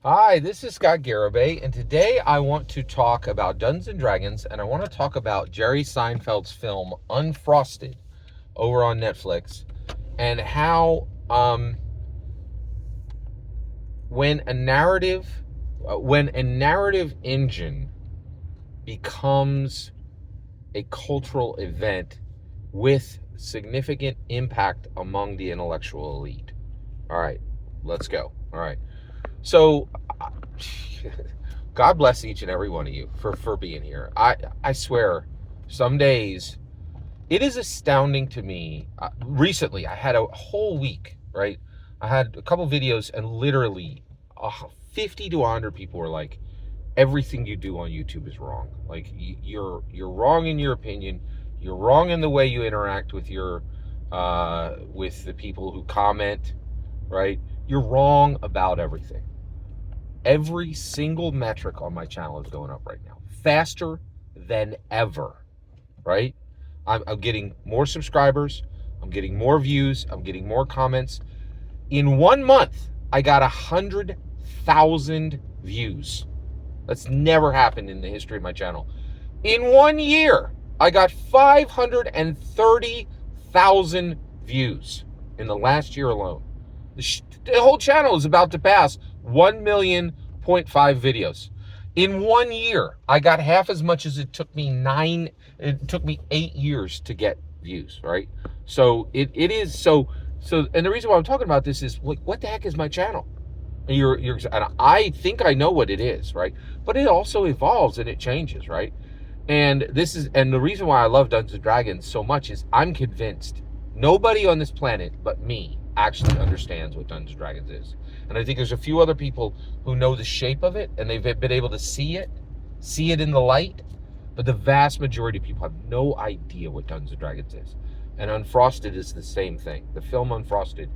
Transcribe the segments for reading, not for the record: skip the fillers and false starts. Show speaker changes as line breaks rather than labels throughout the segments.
Hi, this is Scott Garibay, and today I want to talk about Dungeons and Dragons, and I want to talk about Jerry Seinfeld's film Unfrosted over on Netflix, and how when a narrative when a narrative engine becomes a cultural event with significant impact among the intellectual elite. All right, let's go. All right. So, God bless each and every one of you for being here. I swear, some days it is astounding to me. Recently, I had a whole week. Right, I had a couple videos, and literally, 50 to 100 people were like, "Everything you do on YouTube is wrong. Like you're wrong in your opinion. You're wrong in the way you interact with your with the people who comment. Right, you're wrong about everything." Every single metric on my channel is going up right now, faster than ever, right? I'm getting more subscribers, I'm getting more views, I'm getting more comments. In 1 month, I got 100,000 views. That's never happened in the history of my channel. In 1 year, I got 530,000 views in the last year alone. The whole channel is about to pass 1 million.5 videos. In 1 year, I got half as much as it took me 8 years to get views, right? So it is and the reason why I'm talking about this is, like, what the heck is my channel? And I think I know what it is, right? But it also evolves and it changes, right? And the reason why I love Dungeons and Dragons so much is I'm convinced nobody on this planet but me actually understands what Dungeons and Dragons is. And I think there's a few other people who know the shape of it and they've been able to see it in the light, but the vast majority of people have no idea what Dungeons and Dragons is. And Unfrosted is the same thing. The film Unfrosted,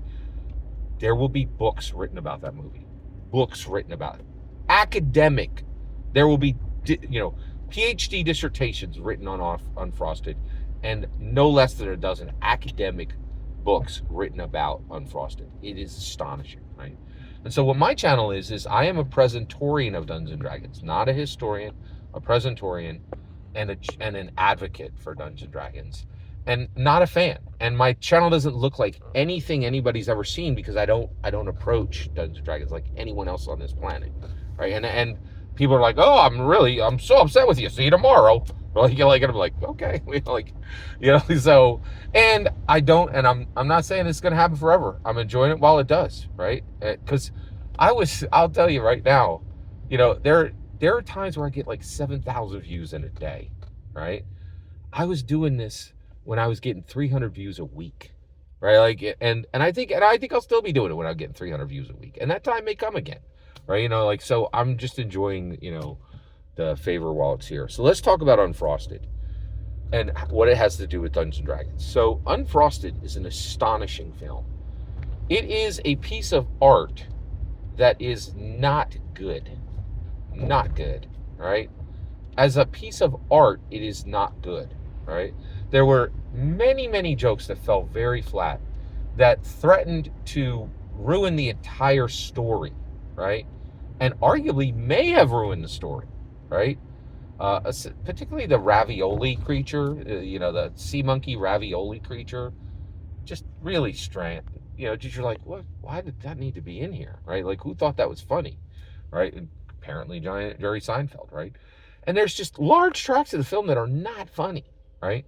there will be books written about that movie. Books written about it. Academic. There will be, PhD dissertations written on Unfrosted, and no less than a dozen academic books written about Unfrosted. It is astonishing, right? And so what my channel is I am a presentorian of Dungeons and Dragons, not a historian, a presentorian, and an advocate for Dungeons and Dragons, and not a fan. And my channel doesn't look like anything anybody's ever seen because I don't approach Dungeons and Dragons like anyone else on this planet, right? And people are like, "Oh, I'm so upset with you. See you tomorrow." And I'm like, okay, So, and I'm not saying it's going to happen forever. I'm enjoying it while it does, right? Because I'll tell you right now, there are times where I get like 7,000 views in a day, right? I was doing this when I was getting 300 views a week, right? Like, and I think I'll still be doing it when I'm getting 300 views a week, and that time may come again, right? So I'm just enjoying, the favor while it's here. So let's talk about Unfrosted and what it has to do with Dungeons and Dragons. So Unfrosted is an astonishing film. It is a piece of art that is not good. Not good, right? As a piece of art, it is not good, right? There were many, many jokes that fell very flat, that threatened to ruin the entire story, right? And arguably may have ruined the story, right? Particularly the ravioli creature, the sea monkey ravioli creature, just really strange. Just you're like, what? Why did that need to be in here, right? Like, who thought that was funny, right? And apparently, Jerry Seinfeld, right? And there's just large tracks of the film that are not funny, right?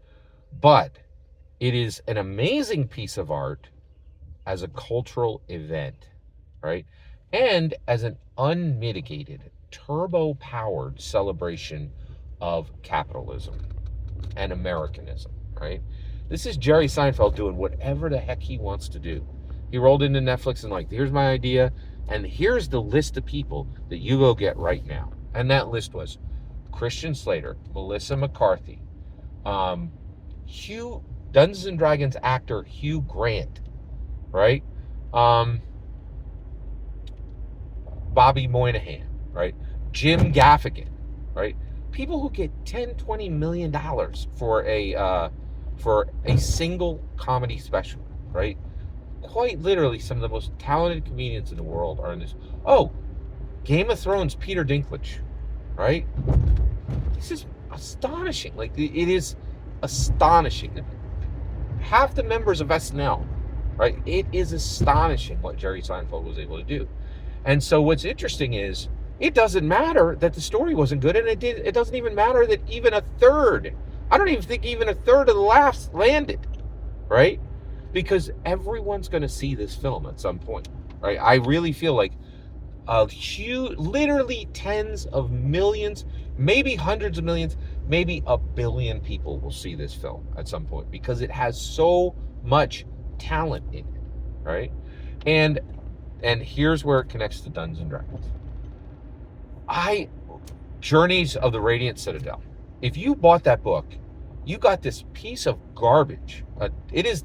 But it is an amazing piece of art as a cultural event, right? And as an unmitigated, turbo-powered celebration of capitalism and Americanism, right? This is Jerry Seinfeld doing whatever the heck he wants to do. He rolled into Netflix and like, here's my idea, and here's the list of people that you go get right now. And that list was Christian Slater, Melissa McCarthy, Dungeons and Dragons actor Hugh Grant, right? Bobby Moynihan, right? Jim Gaffigan, right? People who get $10-20 million for a single comedy special, right? Quite literally, some of the most talented comedians in the world are in this. Oh, Game of Thrones, Peter Dinklage, right? This is astonishing. Like, it is astonishing. Half the members of SNL, right? It is astonishing what Jerry Seinfeld was able to do. And so what's interesting is it doesn't matter that the story wasn't good, and it doesn't even matter that even a third, I don't even think even a third of the laughs landed, right? Because everyone's going to see this film at some point, right? I really feel like a huge, literally tens of millions, maybe hundreds of millions, maybe a billion people will see this film at some point because it has so much talent in it, right? And here's where it connects to Dungeons and Dragons. Journeys of the Radiant Citadel. If you bought that book, you got this piece of garbage. It's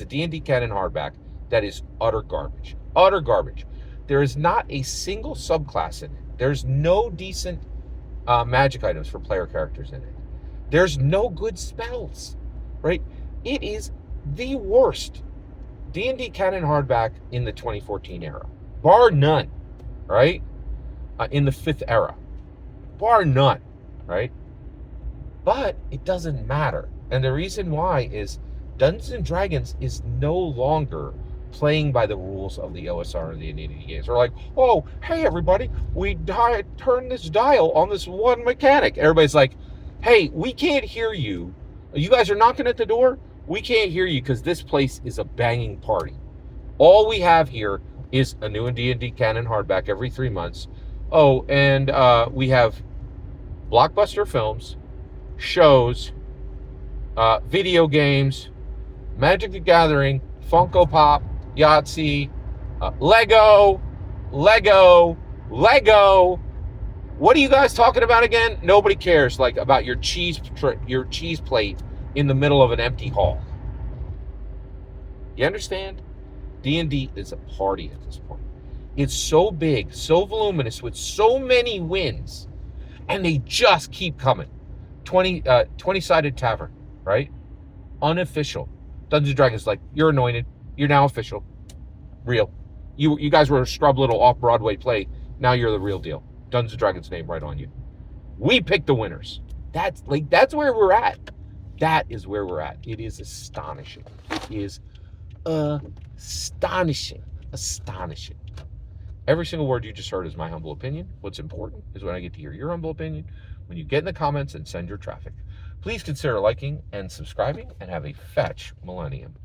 a D&D canon hardback that is utter garbage. Utter garbage. There is not a single subclass in it. There's no decent magic items for player characters in it. There's no good spells, right? It is the worst D&D canon hardback in the 2014 era, bar none, right? In the 5th era, bar none, right? But it doesn't matter. And the reason why is Dungeons and Dragons is no longer playing by the rules of the OSR and the D&D games. They're like, oh, hey, everybody, we turn this dial on this one mechanic. Everybody's like, hey, we can't hear you. You guys are knocking at the door? We can't hear you because this place is a banging party. All we have here is a new D&D canon hardback every 3 months. Oh, and we have blockbuster films, shows, video games, Magic the Gathering, Funko Pop, Yahtzee, Lego. What are you guys talking about again? Nobody cares, like, about your cheese plate in the middle of an empty hall. You understand? D&D is a party at this point. It's so big, so voluminous, with so many wins, and they just keep coming. 20-sided tavern, right? Unofficial. Dungeons and Dragons, like, you're anointed. You're now official. Real. You guys were a scrub little off-Broadway play. Now you're the real deal. Dungeons and Dragons name right on you. We pick the winners. That's where we're at. That is where we're at. It is astonishing. It is astonishing. Astonishing. Every single word you just heard is my humble opinion. What's important is when I get to hear your humble opinion, when you get in the comments and send your traffic. Please consider liking and subscribing, and have a fetch millennium.